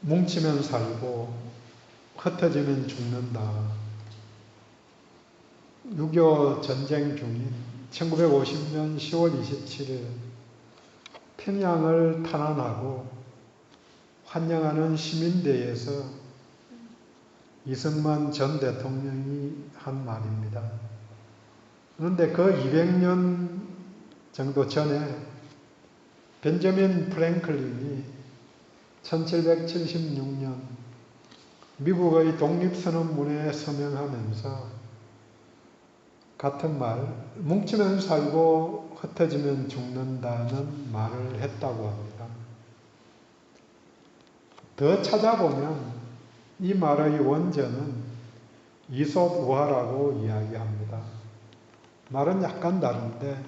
뭉치면 살고 흩어지면 죽는다. 6.25 전쟁 중인 1950년 10월 27일 평양을 탄환하고 환영하는 시민대회에서 이승만 전 대통령이 한 말입니다. 그런데 그 200년 정도 전에 벤저민 프랭클린이 1776년 미국의 독립선언문에 서명하면서 같은 말, 뭉치면 살고 흩어지면 죽는다는 말을 했다고 합니다. 더 찾아보면 이 말의 원전은 이솝 우화라고 이야기합니다. 말은 약간 다른데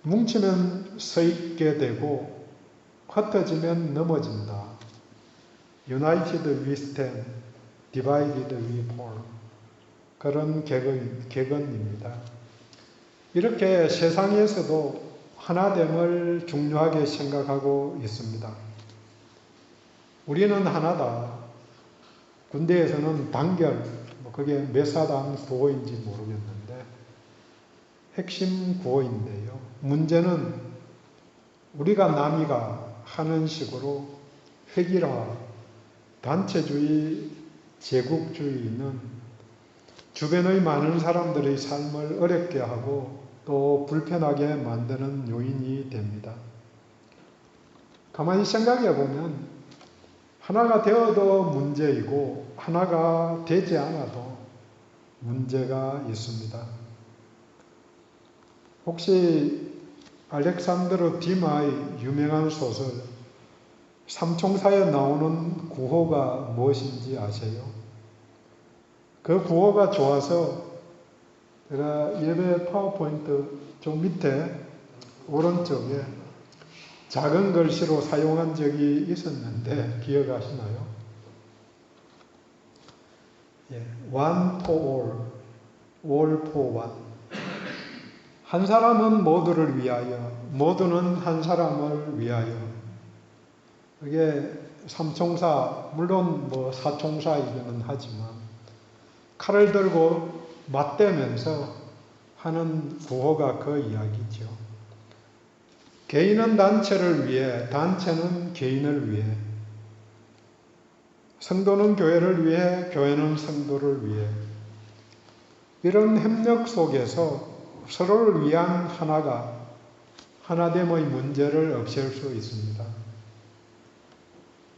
뭉치면 서 있게 되고 흩어지면 넘어진다. United we stand, divided we fall. 그런 객언입니다. 이렇게 세상에서도 하나됨을 중요하게 생각하고 있습니다. 우리는 하나다. 군대에서는 단결, 그게 몇 사단 구호인지 모르겠는데 핵심 구호인데요. 문제는 우리가 남이가 하는 식으로 획일화, 단체주의, 제국주의는 주변의 많은 사람들의 삶을 어렵게 하고 또 불편하게 만드는 요인이 됩니다. 가만히 생각해 보면 하나가 되어도 문제이고 하나가 되지 않아도 문제가 있습니다. 혹시 알렉산드로 듀마의 유명한 소설 삼총사에 나오는 구호가 무엇인지 아세요? 그 구호가 좋아서 제가 예배 파워포인트 좀 밑에 오른쪽에 작은 글씨로 사용한 적이 있었는데 기억하시나요? One for all, all for one. 한 사람은 모두를 위하여, 모두는 한 사람을 위하여. 그게 삼총사, 물론 사총사이기는 하지만 칼을 들고 맞대면서 하는 구호가 그 이야기죠. 개인은 단체를 위해, 단체는 개인을 위해, 성도는 교회를 위해, 교회는 성도를 위해. 이런 협력 속에서 서로를 위한 하나가 하나됨의 문제를 없앨 수 있습니다.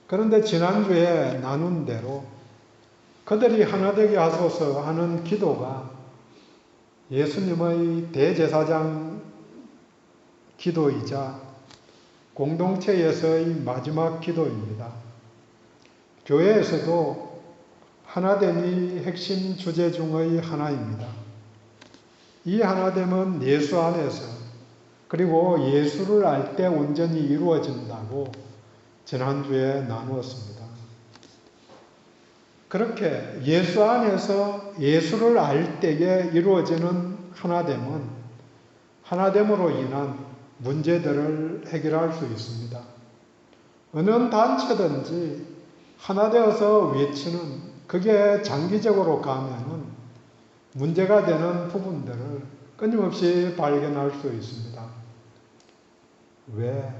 그런데 지난주에 나눈 대로 그들이 하나 되게 하소서 하는 기도가 예수님의 대제사장 기도이자 공동체에서의 마지막 기도입니다. 교회에서도 하나됨이 핵심 주제 중의 하나입니다. 이 하나됨은 예수 안에서 그리고 예수를 알 때 온전히 이루어진다고 지난주에 나누었습니다. 그렇게 예수 안에서 예수를 알 때에 이루어지는 하나됨은 하나됨으로 인한 문제들을 해결할 수 있습니다. 어느 단체든지 하나 되어서 외치는 그게 장기적으로 가면은 문제가 되는 부분들을 끊임없이 발견할 수 있습니다. 왜?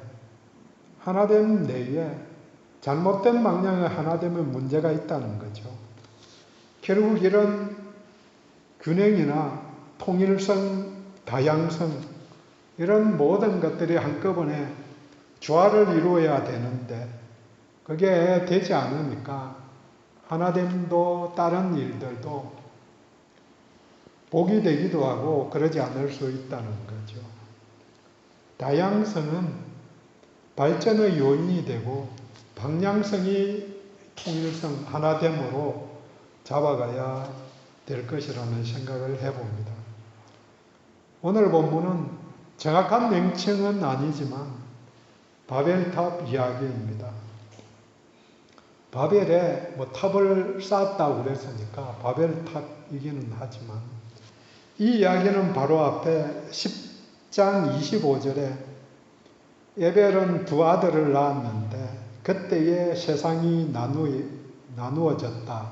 하나됨 내에 잘못된 방향의 하나됨에 문제가 있다는 거죠. 결국 이런 균형이나 통일성, 다양성 이런 모든 것들이 한꺼번에 조화를 이루어야 되는데 그게 되지 않으니까 하나됨도 다른 일들도 복이 되기도 하고 그러지 않을 수 있다는 거죠. 다양성은 발전의 요인이 되고 방향성이 통일성, 하나됨으로 잡아가야 될 것이라는 생각을 해봅니다. 오늘 본문은 정확한 명칭은 아니지만 바벨탑 이야기입니다. 바벨에 탑을 쌓았다고 그랬으니까 바벨탑이기는 하지만 이 이야기는 바로 앞에 10장 25절에 에벨은 두 아들을 낳았는데 그때에 세상이 나누어졌다.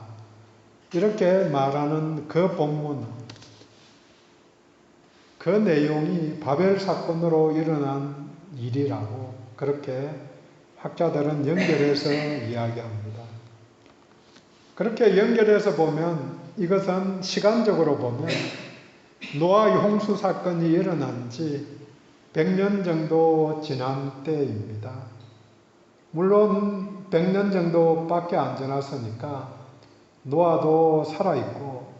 이렇게 말하는 그 본문, 그 내용이 바벨 사건으로 일어난 일이라고 그렇게 학자들은 연결해서 이야기합니다. 그렇게 연결해서 보면 이것은 시간적으로 보면 노아의 홍수 사건이 일어난 지 100년 정도 지난 때입니다. 물론 100년 정도밖에 안 지났으니까 노아도 살아있고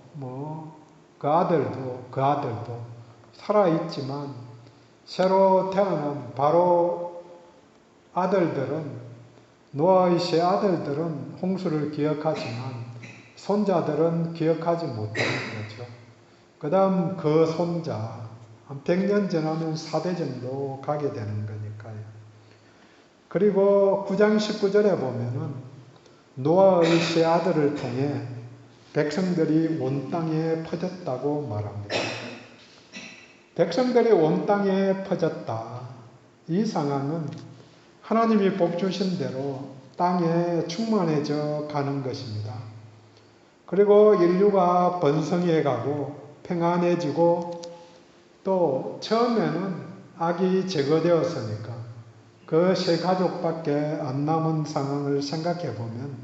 그 아들도 살아있지만 새로 태어난 바로 노아의 세 아들들은 홍수를 기억하지만 손자들은 기억하지 못하는 거죠. 그 다음 그 손자, 한 100년 지나면 4대 정도 가게 되는 거니까요. 그리고 9장 19절에 보면은 노아의 세 아들을 통해 백성들이 온 땅에 퍼졌다고 말합니다. 백성들이 온 땅에 퍼졌다. 이 상황은 하나님이 복 주신 대로 땅에 충만해져 가는 것입니다. 그리고 인류가 번성해 가고 평안해지고 또 처음에는 악이 제거되었으니까 그 세 가족밖에 안 남은 상황을 생각해 보면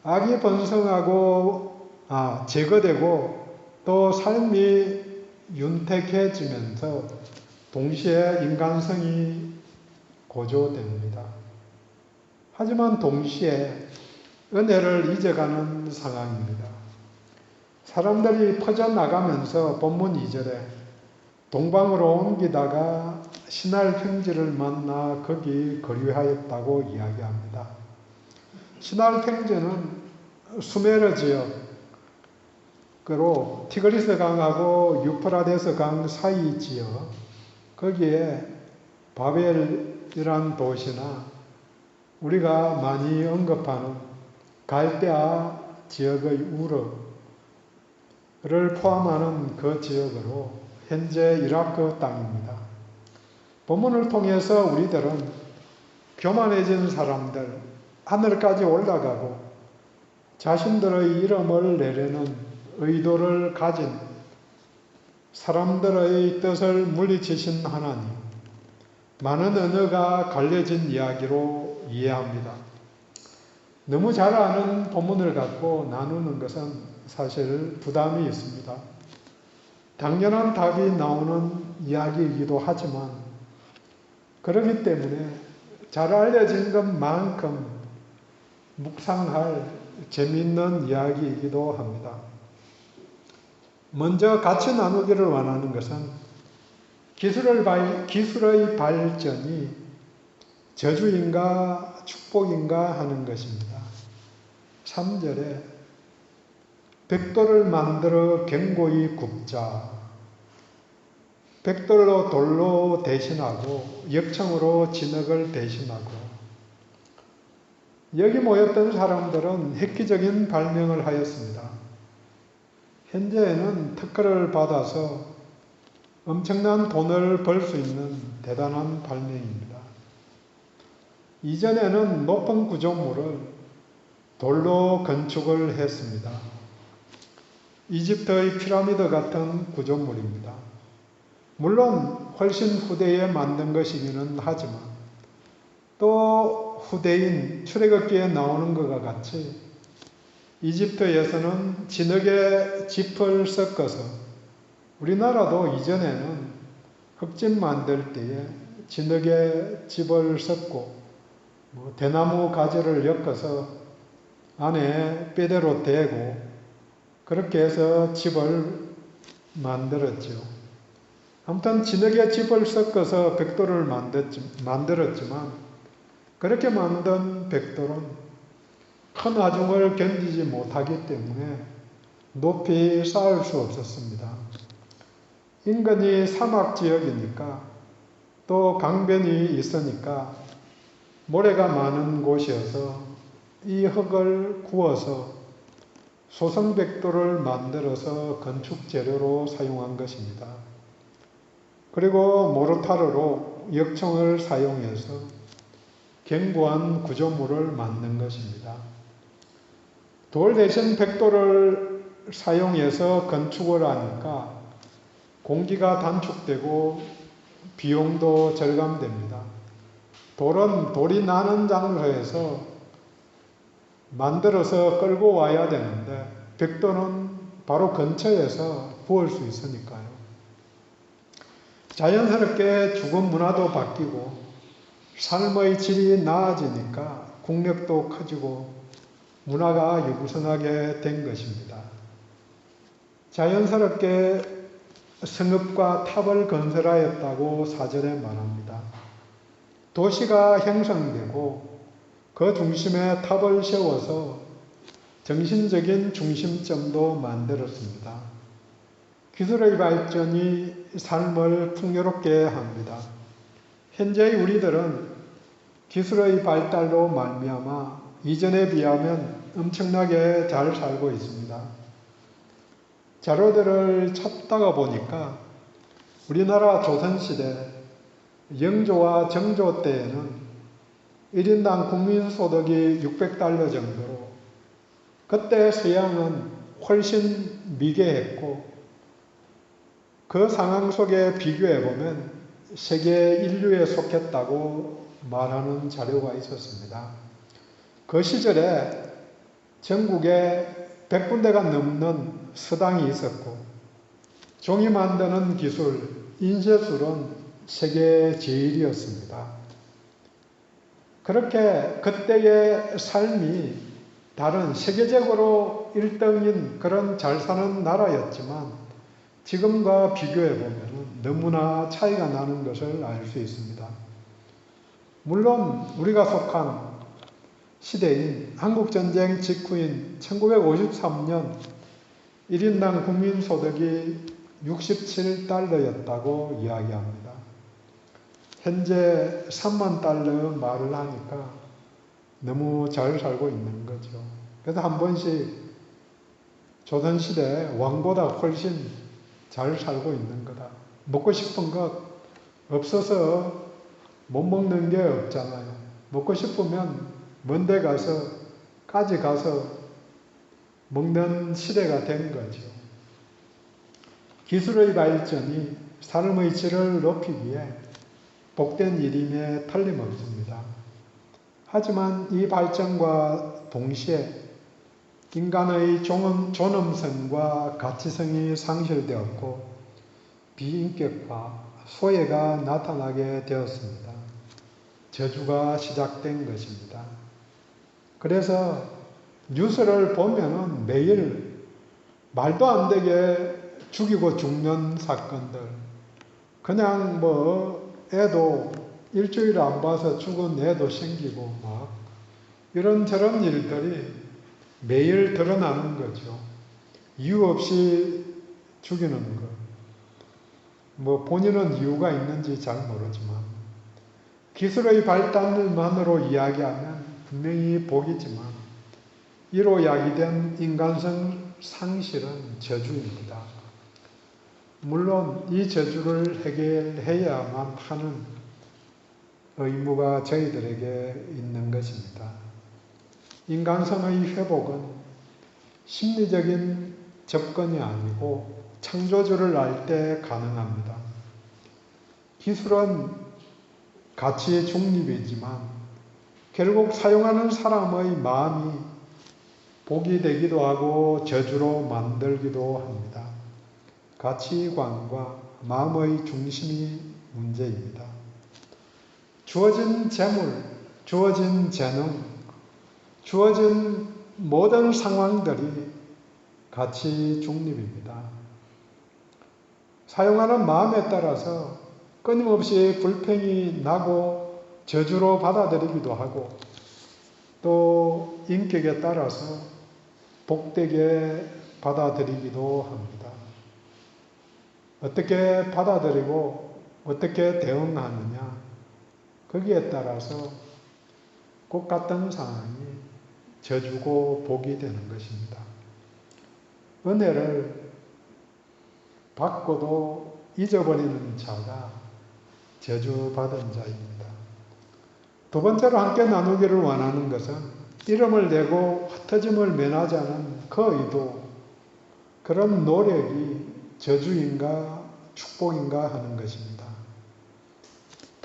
악이 번성하고 제거되고 또 삶이 윤택해지면서 동시에 인간성이 고조됩니다. 하지만 동시에 은혜를 잊어가는 상황입니다. 사람들이 퍼져나가면서 본문 2절에 동방으로 옮기다가 신할 평지를 만나 거기 거류하였다고 이야기합니다. 신할 평지는 수메르 지역으로 티그리스 강하고 유프라데스 강 사이 지역, 거기에 바벨이란 도시나 우리가 많이 언급하는 갈대아 지역의 우르를 포함하는 그 지역으로 현재 이라크 땅입니다. 본문을 통해서 우리들은 교만해진 사람들, 하늘까지 올라가고 자신들의 이름을 내려는 의도를 가진 사람들의 뜻을 물리치신 하나님, 많은 언어가 갈려진 이야기로 이해합니다. 너무 잘 아는 본문을 갖고 나누는 것은 사실 부담이 있습니다. 당연한 답이 나오는 이야기이기도 하지만 그렇기 때문에 잘 알려진 것만큼 묵상할 재미있는 이야기이기도 합니다. 먼저 같이 나누기를 원하는 것은 기술의 발전이 저주인가 축복인가 하는 것입니다. 3절에 벽돌을 만들어 견고히 굽자. 벽돌로 돌로 대신하고 역청으로 진흙을 대신하고. 여기 모였던 사람들은 획기적인 발명을 하였습니다. 현재에는 특허를 받아서 엄청난 돈을 벌 수 있는 대단한 발명입니다. 이전에는 높은 구조물을 돌로 건축을 했습니다. 이집트의 피라미드 같은 구조물입니다. 물론 훨씬 후대에 만든 것이기는 하지만 또 후대인 출애굽기에 나오는 것과 같이 이집트에서는 진흙에 짚을 섞어서, 우리나라도 이전에는 흙집 만들 때에 진흙에 짚을 섞고 대나무 가지를 엮어서 안에 뼈대로 대고 그렇게 해서 집을 만들었죠. 아무튼 진흙에 짚을 섞어서 벽돌을 만들었지만 그렇게 만든 벽돌은 큰 하중을 견디지 못하기 때문에 높이 쌓을 수 없었습니다. 인근이 사막 지역이니까 또 강변이 있으니까 모래가 많은 곳이어서 이 흙을 구워서 소성벽돌을 만들어서 건축 재료로 사용한 것입니다. 그리고 모르타르로 역청을 사용해서 견고한 구조물을 만든 것입니다. 돌 대신 백돌을 사용해서 건축을 하니까 공기가 단축되고 비용도 절감됩니다. 돌은 돌이 나는 장소에서 만들어서 끌고 와야 되는데 벽돌은 바로 근처에서 구할 수 있으니까요. 자연스럽게 주거 문화도 바뀌고 삶의 질이 나아지니까 국력도 커지고 문화가 유구성하게 된 것입니다. 자연스럽게 성읍과 탑을 건설하였다고 사전에 말합니다. 도시가 형성되고 그 중심에 탑을 세워서 정신적인 중심점도 만들었습니다. 기술의 발전이 삶을 풍요롭게 합니다. 현재의 우리들은 기술의 발달로 말미암아 이전에 비하면 엄청나게 잘 살고 있습니다. 자료들을 찾다가 보니까 우리나라 조선시대 영조와 정조 때에는 1인당 국민소득이 600달러 정도로 그때 서양은 훨씬 미개했고 그 상황 속에 비교해보면 세계 인류에 속했다고 말하는 자료가 있었습니다. 그 시절에 전국에 100군데가 넘는 서당이 있었고 종이 만드는 기술, 인쇄술은 세계 제일이었습니다. 그렇게 그때의 삶이 다른 세계적으로 1등인 그런 잘 사는 나라였지만 지금과 비교해보면 너무나 차이가 나는 것을 알 수 있습니다. 물론 우리가 속한 시대인 한국전쟁 직후인 1953년 1인당 국민소득이 67달러였다고 이야기합니다. 현재 3만 달러 말을 하니까 너무 잘 살고 있는 거죠. 그래서 한 번씩 조선시대 왕보다 훨씬 잘 살고 있는 거다. 먹고 싶은 것 없어서 못 먹는 게 없잖아요. 먹고 싶으면 먼데 까지 가서 먹는 시대가 된 거죠. 기술의 발전이 삶의 질을 높이기에 복된 일임에 틀림없습니다. 하지만 이 발전과 동시에 인간의 존엄성과 가치성이 상실되었고 비인격화, 소외가 나타나게 되었습니다. 저주가 시작된 것입니다. 그래서 뉴스를 보면은 매일 말도 안 되게 죽이고 죽는 사건들, 그냥 애도 일주일 안 봐서 죽은 애도 생기고 막 이런저런 일들이 매일 드러나는 거죠. 이유 없이 죽이는 것. 본인은 이유가 있는지 잘 모르지만 기술의 발달만으로 이야기하면 분명히 복이지만 이로 야기된 인간성 상실은 저주입니다. 물론 이 저주를 해결해야만 하는 의무가 저희들에게 있는 것입니다. 인간성의 회복은 심리적인 접근이 아니고 창조주를 알 때 가능합니다. 기술은 가치 중립이지만 결국 사용하는 사람의 마음이 복이 되기도 하고 저주로 만들기도 합니다. 가치관과 마음의 중심이 문제입니다. 주어진 재물, 주어진 재능, 주어진 모든 상황들이 가치 중립입니다. 사용하는 마음에 따라서 끊임없이 불평이 나고 저주로 받아들이기도 하고 또 인격에 따라서 복되게 받아들이기도 합니다. 어떻게 받아들이고 어떻게 대응하느냐, 거기에 따라서 꼭 같은 상황이 저주고 복이 되는 것입니다. 은혜를 받고도 잊어버리는 자가 저주받은 자입니다. 두 번째로 함께 나누기를 원하는 것은 이름을 내고 흩어짐을 면하자는 그 의도, 그런 노력이 저주인가 축복인가 하는 것입니다.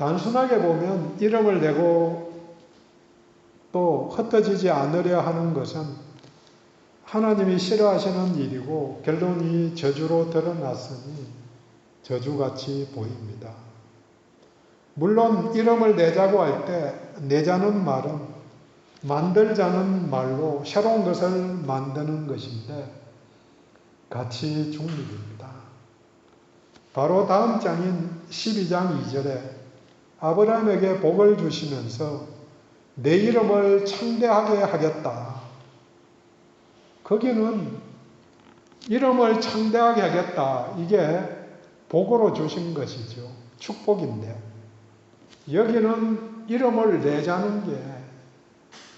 단순하게 보면 이름을 내고 또 흩어지지 않으려 하는 것은 하나님이 싫어하시는 일이고 결론이 저주로 드러났으니 저주같이 보입니다. 물론 이름을 내자고 할 때 내자는 말은 만들자는 말로 새로운 것을 만드는 것인데 같이 중립입니다. 바로 다음 장인 12장 2절에 아브라함에게 복을 주시면서 내 이름을 창대하게 하겠다. 거기는 이름을 창대하게 하겠다. 이게 복으로 주신 것이죠. 축복인데 여기는 이름을 내자는 게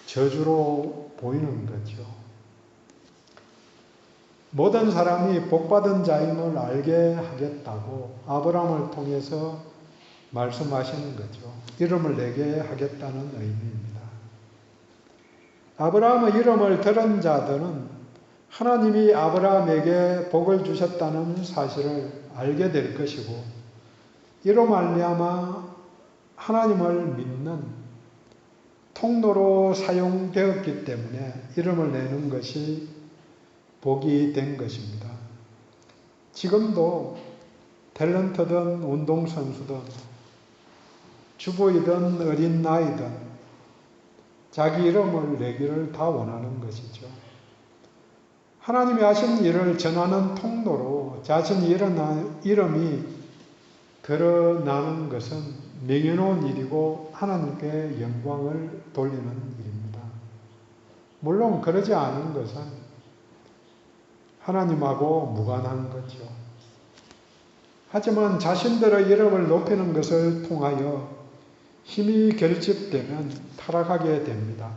저주로 보이는 거죠. 모든 사람이 복받은 자임을 알게 하겠다고 아브라함을 통해서 말씀하시는 거죠. 이름을 내게 하겠다는 의미입니다. 아브라함의 이름을 들은 자들은 하나님이 아브라함에게 복을 주셨다는 사실을 알게 될 것이고 이로 말미암아 하나님을 믿는 통로로 사용되었기 때문에 이름을 내는 것이 복이 된 것입니다. 지금도 탤런트든 운동선수든 주부이든 어린 나이든 자기 이름을 내기를 다 원하는 것이죠. 하나님이 하신 일을 전하는 통로로 자신의 이름이 드러나는 것은 명예로운 일이고 하나님께 영광을 돌리는 일입니다. 물론 그러지 않은 것은 하나님하고 무관한 거죠. 하지만 자신들의 이름을 높이는 것을 통하여 힘이 결집되면 타락하게 됩니다.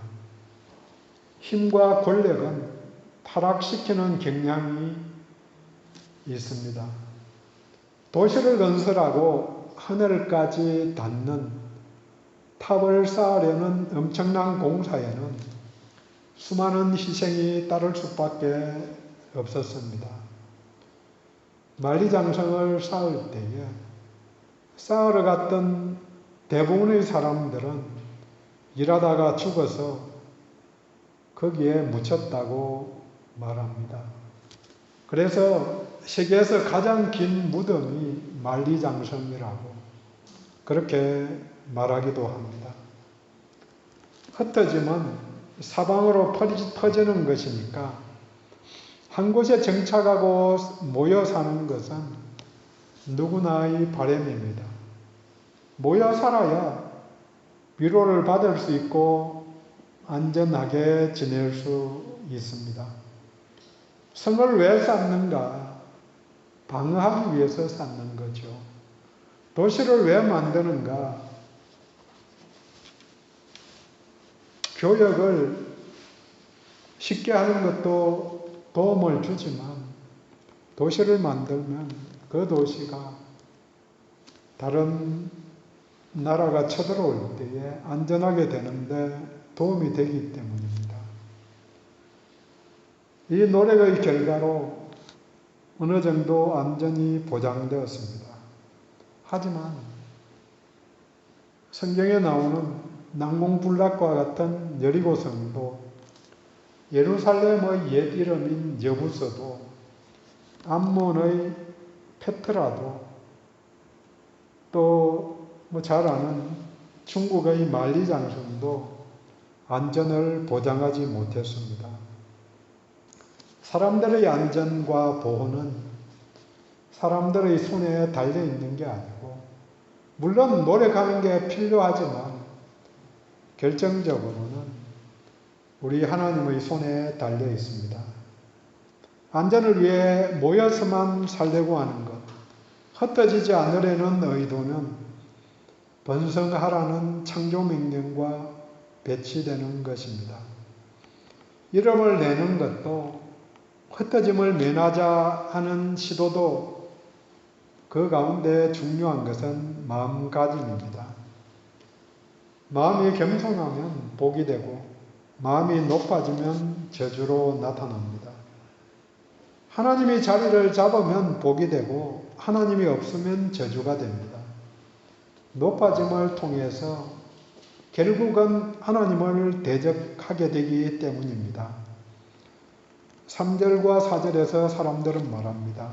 힘과 권력은 타락시키는 경향이 있습니다. 도시를 건설하고 하늘까지 닿는 탑을 쌓으려는 엄청난 공사에는 수많은 희생이 따를 수밖에 없었습니다. 만리장성을 쌓을 때에 쌓으러 갔던 대부분의 사람들은 일하다가 죽어서 거기에 묻혔다고 말합니다. 그래서 세계에서 가장 긴 무덤이 만리장성이라고 그렇게 말하기도 합니다. 흩어짐은 사방으로 퍼지는 것이니까 한 곳에 정착하고 모여 사는 것은 누구나의 바람입니다. 모여 살아야 위로를 받을 수 있고 안전하게 지낼 수 있습니다. 성을 왜 쌓는가? 방어하기 위해서 쌓는 거죠. 도시를 왜 만드는가? 교역을 쉽게 하는 것도 도움을 주지만 도시를 만들면 그 도시가 다른 나라가 쳐들어올 때에 안전하게 되는데 도움이 되기 때문입니다. 이 노력의 결과로 어느 정도 안전이 보장되었습니다. 하지만 성경에 나오는 난공불락과 같은 여리고성도 예루살렘의 옛 이름인 여부서도 암몬의 페트라도 또 잘 아는 중국의 만리장성도 안전을 보장하지 못했습니다. 사람들의 안전과 보호는 사람들의 손에 달려 있는 게 아니고 물론 노력하는 게 필요하지만 결정적으로는 우리 하나님의 손에 달려 있습니다. 안전을 위해 모여서만 살려고 하는 것, 흩어지지 않으려는 의도는 번성하라는 창조명령과 배치되는 것입니다. 이름을 내는 것도 흩어짐을 면하자 하는 시도도 그 가운데 중요한 것은 마음가짐입니다. 마음이 겸손하면 복이 되고 마음이 높아지면 저주로 나타납니다. 하나님이 자리를 잡으면 복이 되고 하나님이 없으면 저주가 됩니다. 높아짐을 통해서 결국은 하나님을 대적하게 되기 때문입니다. 3절과 4절에서 사람들은 말합니다.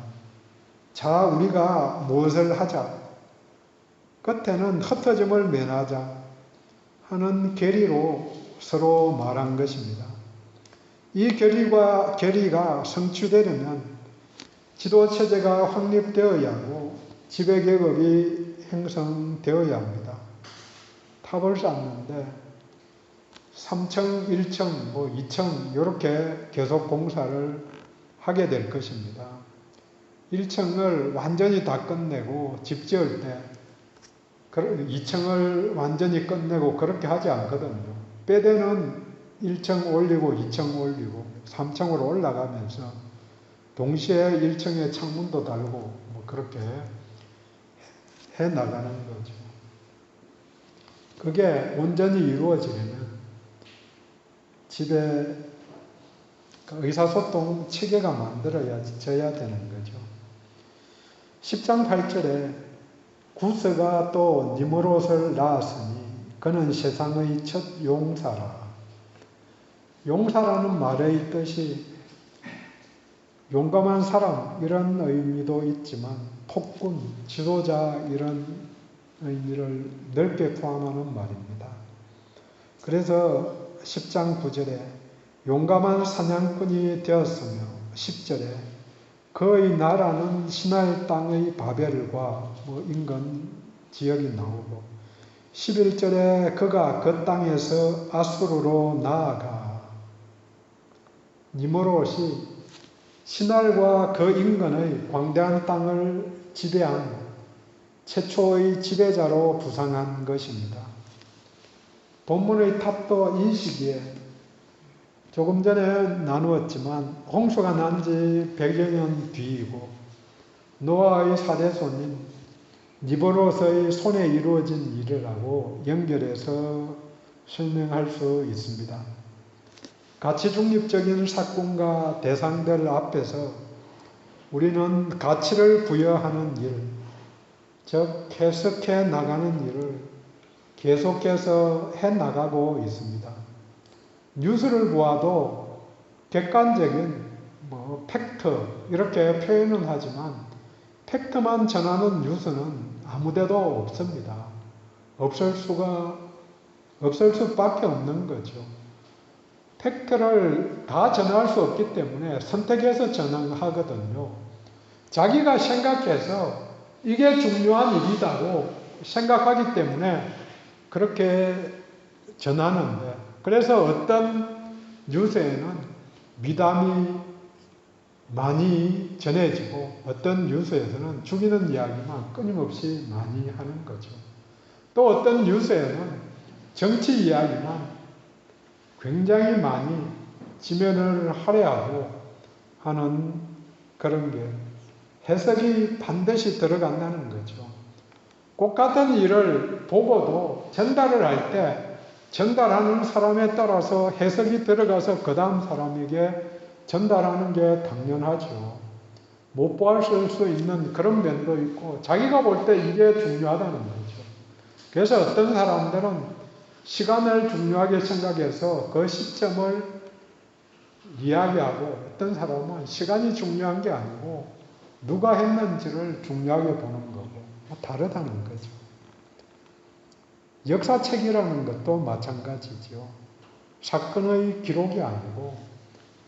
자, 우리가 무엇을 하자. 끝에는 흩어짐을 면하자 하는 결의로 서로 말한 것입니다. 이 결의가 성취되려면 지도체제가 확립되어야 하고 지배계급이 형성되어야 합니다. 탑을 쌓는데 3층, 1층, 2층 이렇게 계속 공사를 하게 될 것입니다. 1층을 완전히 다 끝내고 집 지을 때 2층을 완전히 끝내고 그렇게 하지 않거든요. 빼대는 1층 올리고 2층 올리고 3층으로 올라가면서 동시에 1층에 창문도 달고 그렇게 해 나가는 거죠. 그게 온전히 이루어지려면 집에 의사소통 체계가 만들어져야 되는 거죠. 10장 8절에 구스가 또 니므롯을 낳았으니 그는 세상의 첫 용사라. 용사라는 말의 뜻이 용감한 사람 이런 의미도 있지만 폭군, 지도자 이런 의미를 넓게 포함하는 말입니다. 그래서 10장 9절에 용감한 사냥꾼이 되었으며 10절에 그의 나라는 시날 땅의 바벨과 인근 지역이 나오고 11절에 그가 그 땅에서 아수르로 나아가 니므롯이 시날과 그 인근의 광대한 땅을 지배한 최초의 지배자로 부상한 것입니다. 본문의 탑도 이 시기에 조금 전에 나누었지만 홍수가 난 지 100여 년 뒤이고 노아의 사대손인 니므롯의 손에 이루어진 일이라고 연결해서 설명할 수 있습니다. 가치 중립적인 사건과 대상들 앞에서 우리는 가치를 부여하는 일, 즉 해석해 나가는 일을 계속해서 해 나가고 있습니다. 뉴스를 보아도 객관적인 팩트 이렇게 표현은 하지만 팩트만 전하는 뉴스는 아무데도 없습니다. 없을 수밖에 없는 거죠. 팩트를 다 전할 수 없기 때문에 선택해서 전하거든요. 자기가 생각해서 이게 중요한 일이라고 생각하기 때문에 그렇게 전하는데, 그래서 어떤 뉴스에는 미담이 많이 전해지고 어떤 뉴스에서는 죽이는 이야기만 끊임없이 많이 하는 거죠. 또 어떤 뉴스에는 정치 이야기만 굉장히 많이 지면을 할애하고 하는 그런 게 해석이 반드시 들어간다는 거죠. 똑같은 일을 보고도 전달을 할 때 전달하는 사람에 따라서 해석이 들어가서 그 다음 사람에게 전달하는 게 당연하죠. 못 보았을 수 있는 그런 면도 있고 자기가 볼 때 이게 중요하다는 거죠. 그래서 어떤 사람들은 시간을 중요하게 생각해서 그 시점을 이야기하고 어떤 사람은 시간이 중요한 게 아니고 누가 했는지를 중요하게 보는 거고 다르다는 거죠. 역사책이라는 것도 마찬가지죠. 사건의 기록이 아니고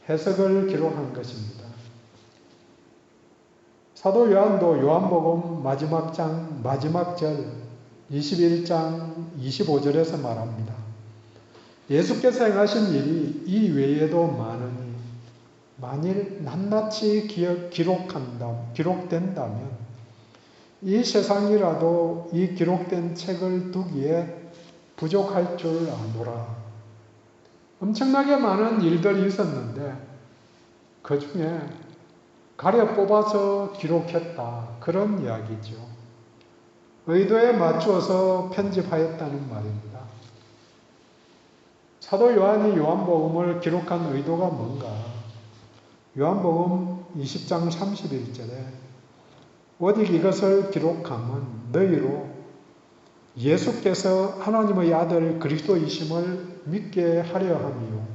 해석을 기록한 것입니다. 사도 요한도 요한복음 마지막 장 마지막 절 21장 25절에서 말합니다. 예수께서 행하신 일이 이 외에도 많으니 만일 낱낱이 기록된다면 이 세상이라도 이 기록된 책을 두기에 부족할 줄 아노라. 엄청나게 많은 일들이 있었는데 그 중에 가려 뽑아서 기록했다. 그런 이야기죠. 의도에 맞추어서 편집하였다는 말입니다. 사도 요한이 요한복음을 기록한 의도가 뭔가? 요한복음 20장 31절에 오직 이것을 기록함은 너희로 예수께서 하나님의 아들 그리스도이심을 믿게 하려 함이요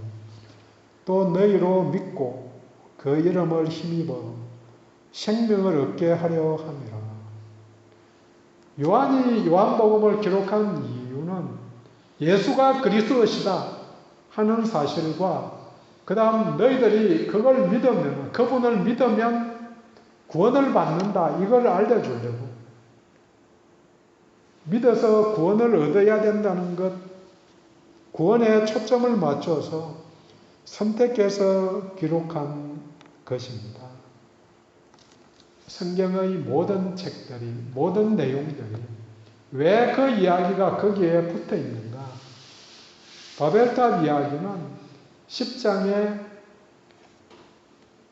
또 너희로 믿고 그 이름을 힘입어 생명을 얻게 하려 함이라. 요한이 요한복음을 기록한 이유는 예수가 그리스도시다 하는 사실과 그 다음 너희들이 그걸 믿으면, 그분을 믿으면 구원을 받는다 이걸 알려주려고, 믿어서 구원을 얻어야 된다는 것, 구원에 초점을 맞춰서 선택해서 기록한 것입니다. 성경의 모든 책들이, 모든 내용들이 왜 그 이야기가 거기에 붙어 있는가? 바벨탑 이야기는 10장에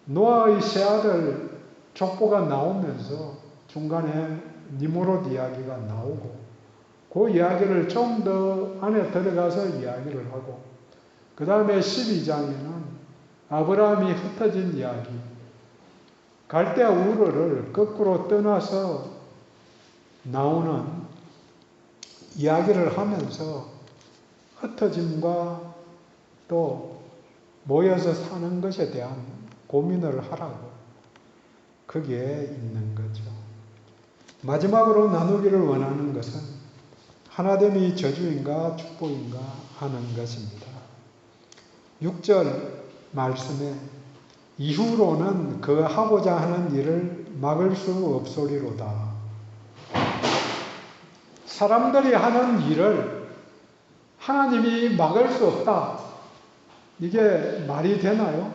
노아의 세 아들 족보가 나오면서 중간에 니무롯 이야기가 나오고 그 이야기를 좀 더 안에 들어가서 이야기를 하고 그 다음에 12장에는 아브라함이 흩어진 이야기, 갈대아 우르를 거꾸로 떠나서 나오는 이야기를 하면서 흩어짐과 또 모여서 사는 것에 대한 고민을 하라고 거기에 있는 거죠. 마지막으로 나누기를 원하는 것은 하나됨이 저주인가 축복인가 하는 것입니다. 6절 말씀에 이후로는 그 하고자 하는 일을 막을 수 없으리로다. 사람들이 하는 일을 하나님이 막을 수 없다. 이게 말이 되나요?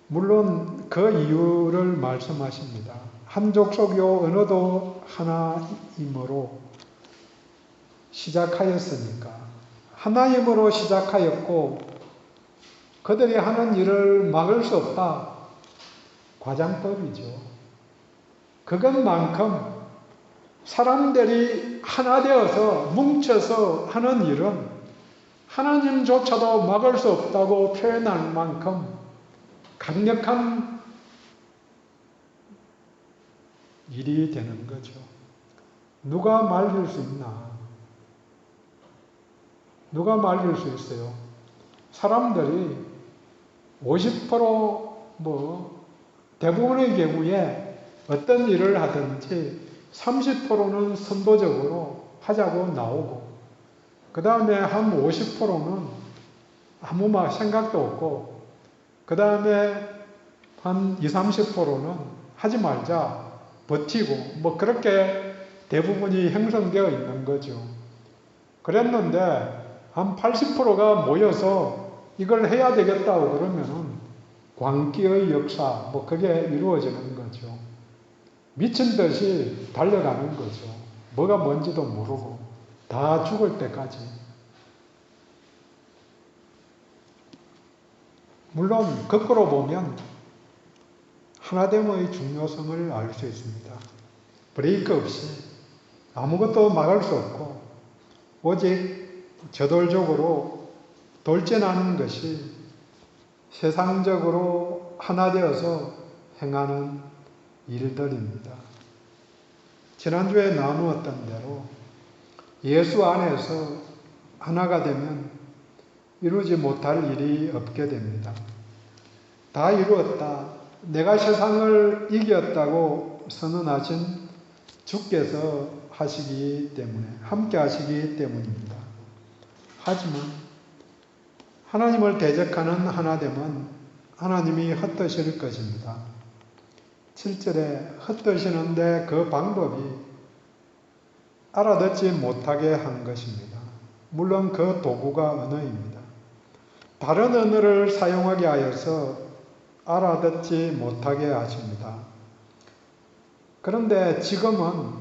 물론 그 이유를 말씀하십니다. 한 족속이요 언어도 하나이므로 시작하였으니까. 하나님으로 시작하였고 그들이 하는 일을 막을 수 없다. 과장법이죠. 그것만큼 사람들이 하나 되어서 뭉쳐서 하는 일은 하나님조차도 막을 수 없다고 표현할 만큼 강력한 일이 되는 거죠. 누가 말릴 수 있나? 누가 말릴 수 있어요? 사람들이 50% 대부분의 경우에 어떤 일을 하든지 30%는 선도적으로 하자고 나오고 그 다음에 한 50%는 아무 생각도 없고 그 다음에 한 20, 30%는 하지 말자 버티고 그렇게 대부분이 형성되어 있는 거죠. 그랬는데 한 80%가 모여서 이걸 해야 되겠다고 그러면은 광기의 역사 그게 이루어지는 거죠. 미친 듯이 달려가는 거죠. 뭐가 뭔지도 모르고 다 죽을 때까지. 물론 거꾸로 보면 하나됨의 중요성을 알 수 있습니다. 브레이크 없이 아무것도 막을 수 없고 오직 저돌적으로 돌진하는 것이 세상적으로 하나 되어서 행하는 일들입니다. 지난주에 나누었던 대로 예수 안에서 하나가 되면 이루지 못할 일이 없게 됩니다. 다 이루었다. 내가 세상을 이겼다고 선언하신 주께서 하시기 때문에, 함께 하시기 때문입니다. 하지만 하나님을 대적하는 하나됨은 하나님이 헛되실 것입니다. 7절에 헛되시는데 그 방법이 알아듣지 못하게 한 것입니다. 물론 그 도구가 언어입니다. 다른 언어를 사용하게 하여서 알아듣지 못하게 하십니다. 그런데 지금은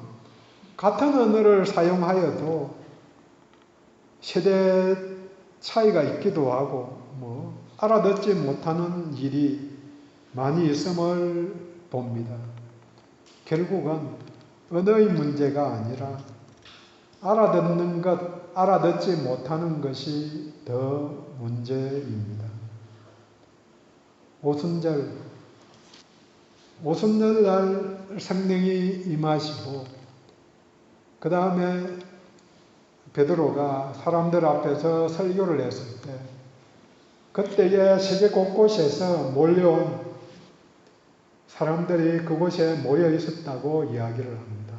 같은 언어를 사용하여도 세대 차이가 있기도 하고 알아듣지 못하는 일이 많이 있음을 봅니다. 결국은 언어의 문제가 아니라 알아듣는 것, 알아듣지 못하는 것이 더 문제입니다. 오순절 날 성령이 임하시고 그 다음에 베드로가 사람들 앞에서 설교를 했을 때 그때에 세계 곳곳에서 몰려온 사람들이 그곳에 모여 있었다고 이야기를 합니다.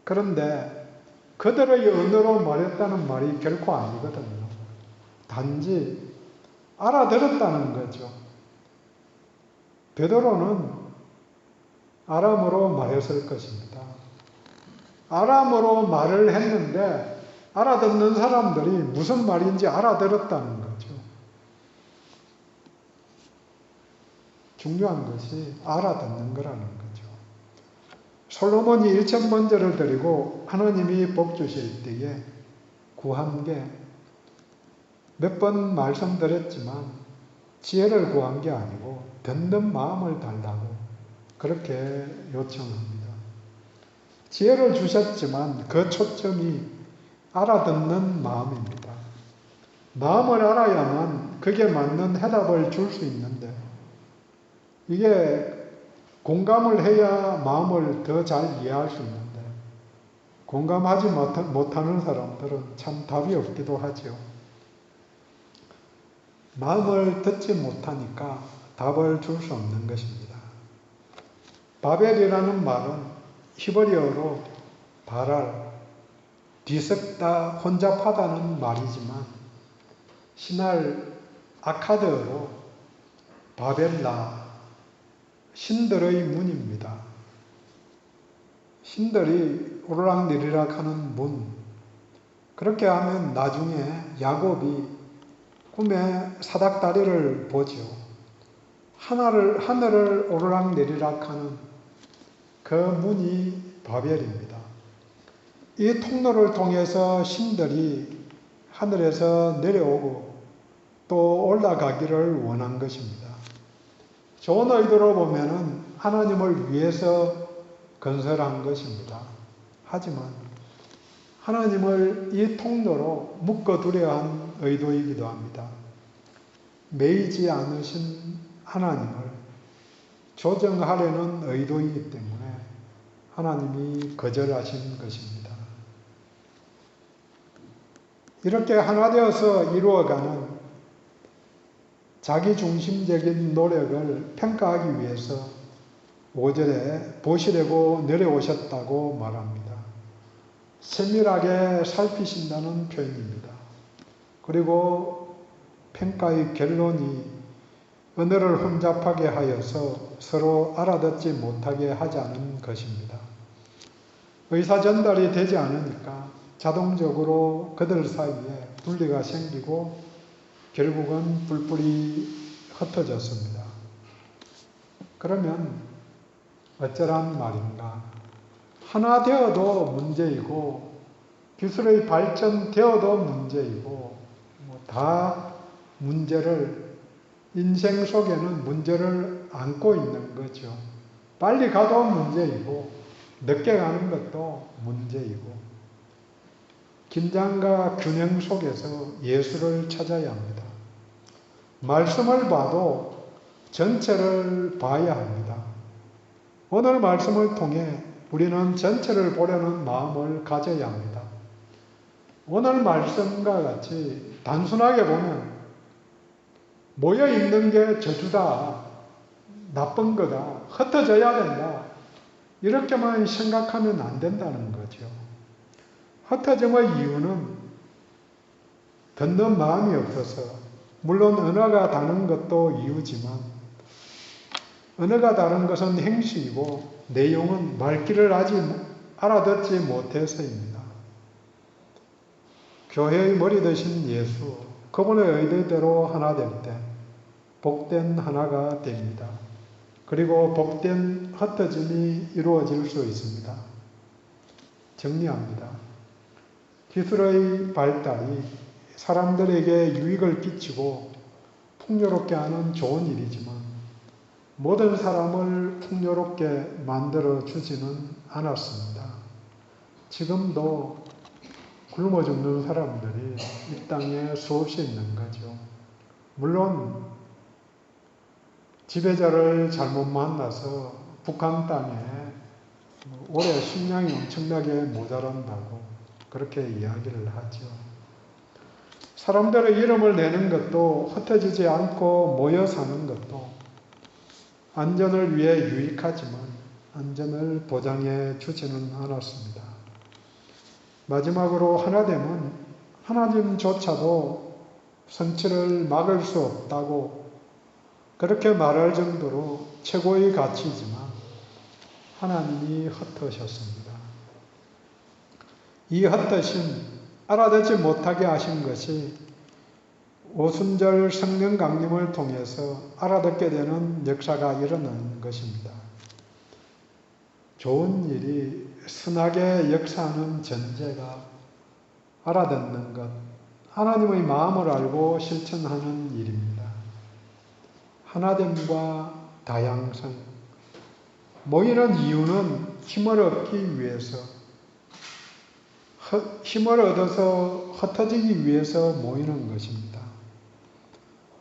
그런데 그들의 언어로 말했다는 말이 결코 아니거든요. 단지 알아들었다는 거죠. 베드로는 아람어로 말했을 것입니다. 아람어로 말을 했는데 알아듣는 사람들이 무슨 말인지 알아들었다는 거죠. 중요한 것이 알아듣는 거라는 거죠. 솔로몬이 1000번제를 드리고 하나님이 복 주실 때에 구한 게 몇 번 말씀드렸지만 지혜를 구한 게 아니고 듣는 마음을 달라고 그렇게 요청합니다. 지혜를 주셨지만 그 초점이 알아듣는 마음입니다. 마음을 알아야만 그게 맞는 해답을 줄 수 있는데 이게 공감을 해야 마음을 더 잘 이해할 수 있는데 공감하지 못하는 사람들은 참 답이 없기도 하죠. 마음을 듣지 못하니까 답을 줄 수 없는 것입니다. 바벨이라는 말은 히브리어로 바랄, 뒤섞다, 혼잡하다는 말이지만 신할 아카드어로 바벨라, 신들의 문입니다. 신들이 오르락내리락 하는 문. 그렇게 하면 나중에 야곱이 꿈에 사닥다리를 보죠. 하늘을 오르락내리락 하는 그 문이 바벨입니다. 이 통로를 통해서 신들이 하늘에서 내려오고 또 올라가기를 원한 것입니다. 좋은 의도로 보면은 하나님을 위해서 건설한 것입니다. 하지만 하나님을 이 통로로 묶어두려 한 의도이기도 합니다. 매이지 않으신 하나님을 조정하려는 의도이기 때문에 하나님이 거절하신 것입니다. 이렇게 하나 되어서 이루어가는 자기중심적인 노력을 평가하기 위해서 5절에 보시려고 내려오셨다고 말합니다. 세밀하게 살피신다는 표현입니다. 그리고 평가의 결론이 언어를 혼잡하게 하여서 서로 알아듣지 못하게 하자는 것입니다. 의사 전달이 되지 않으니까 자동적으로 그들 사이에 분리가 생기고 결국은 뿔뿔이 흩어졌습니다. 그러면 어쩌란 말인가? 하나 되어도 문제이고 기술의 발전되어도 문제이고 다 문제를 인생 속에는 문제를 안고 있는 거죠. 빨리 가도 문제이고 늦게 가는 것도 문제이고 긴장과 균형 속에서 예수를 찾아야 합니다. 말씀을 봐도 전체를 봐야 합니다. 오늘 말씀을 통해 우리는 전체를 보려는 마음을 가져야 합니다. 오늘 말씀과 같이 단순하게 보면 모여 있는 게 저주다, 나쁜 거다, 흩어져야 된다 이렇게만 생각하면 안 된다는 거죠. 흩어짐의 이유는 듣는 마음이 없어서 물론 언어가 다른 것도 이유지만 언어가 다른 것은 행실이고 내용은 말귀를 아직 알아듣지 못해서입니다. 교회의 머리 되신 예수, 그분의 의도대로 하나 될 때 복된 하나가 됩니다. 그리고 복된 흩어짐이 이루어질 수 있습니다. 정리합니다. 기술의 발달이 사람들에게 유익을 끼치고 풍요롭게 하는 좋은 일이지만 모든 사람을 풍요롭게 만들어 주지는 않았습니다. 지금도 굶어 죽는 사람들이 이 땅에 수없이 있는 거죠. 물론 지배자를 잘못 만나서 북한 땅에 올해 식량이 엄청나게 모자란다고 그렇게 이야기를 하죠. 사람들의 이름을 내는 것도 흩어지지 않고 모여 사는 것도 안전을 위해 유익하지만 안전을 보장해 주지는 않았습니다. 마지막으로 하나됨은 하나님조차도 성취를 막을 수 없다고 그렇게 말할 정도로 최고의 가치이지만 하나님이 흩으셨습니다. 이 흩으심, 알아듣지 못하게 하신 것이 오순절 성령 강림을 통해서 알아듣게 되는 역사가 일어난 것입니다. 좋은 일이 선하게 역사하는 전제가 알아듣는 것, 하나님의 마음을 알고 실천하는 일입니다. 하나됨과 다양성, 모이는 이유는 힘을 얻기 위해서, 힘을 얻어서 흩어지기 위해서 모이는 것입니다.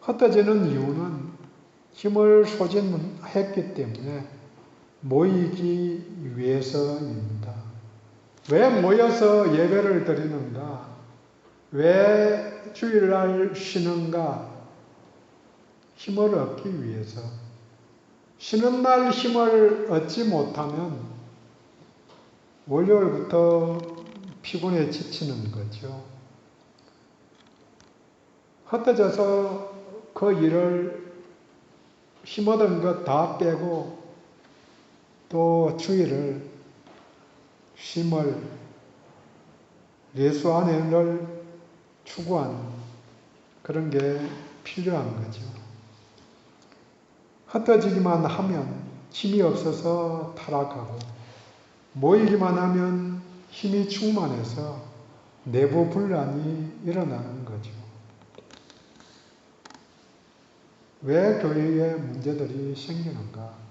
흩어지는 이유는 힘을 소진했기 때문에 모이기 위해서입니다. 왜 모여서 예배를 드리는가? 왜 주일날 쉬는가? 힘을 얻기 위해서. 쉬는 날 힘을 얻지 못하면 월요일부터 피곤해 지치는 거죠. 흩어져서 그 일을 힘얻은 것 다 빼고 또 주일을 쉼을 예수 안에를 추구하는 그런 게 필요한 거죠. 흩어지기만 하면 힘이 없어서 타락하고 모이기만 하면 힘이 충만해서 내부 분란이 일어나는 거죠. 왜 교회에 문제들이 생기는가?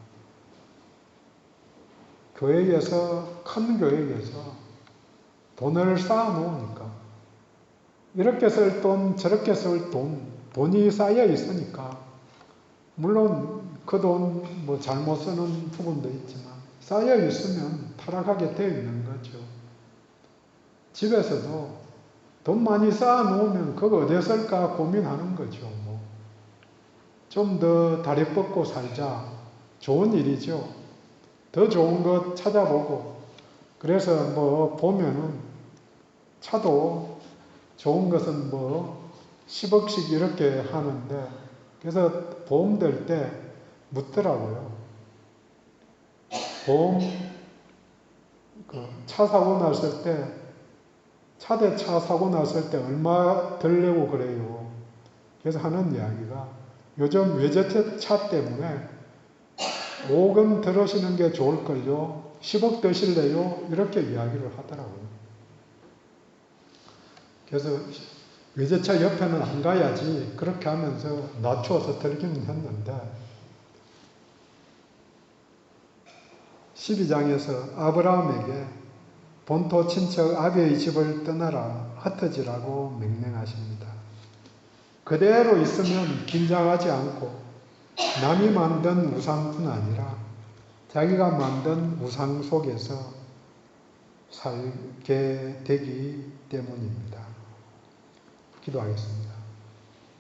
교회에서, 큰 교회에서 돈을 쌓아 놓으니까 이렇게 쓸 돈, 저렇게 쓸 돈, 돈이 쌓여 있으니까 물론 그 돈 뭐 잘못 쓰는 부분도 있지만 쌓여 있으면 타락하게 되어 있는 거죠. 집에서도 돈 많이 쌓아 놓으면 그거 어디에 쓸까 고민하는 거죠. 좀 더 다리 뻗고 살자. 좋은 일이죠. 더 좋은 것 찾아보고, 그래서 보면은 차도 좋은 것은 10억씩 이렇게 하는데, 그래서 보험 들 때 묻더라고요. 보험, 차 사고 났을 때, 차대차 사고 났을 때 얼마 들려고 그래요. 그래서 하는 이야기가 요즘 외제차 때문에 5억 들으시는 게 좋을걸요. 10억 드실래요? 이렇게 이야기를 하더라고요. 그래서 외제차 옆에는 안 가야지 그렇게 하면서 낮추어서 들기는 했는데 12장에서 아브라함에게 본토 친척 아비의 집을 떠나라 흩어지라고 명령하십니다. 그대로 있으면 긴장하지 않고 남이 만든 우상뿐 아니라 자기가 만든 우상 속에서 살게 되기 때문입니다. 기도하겠습니다.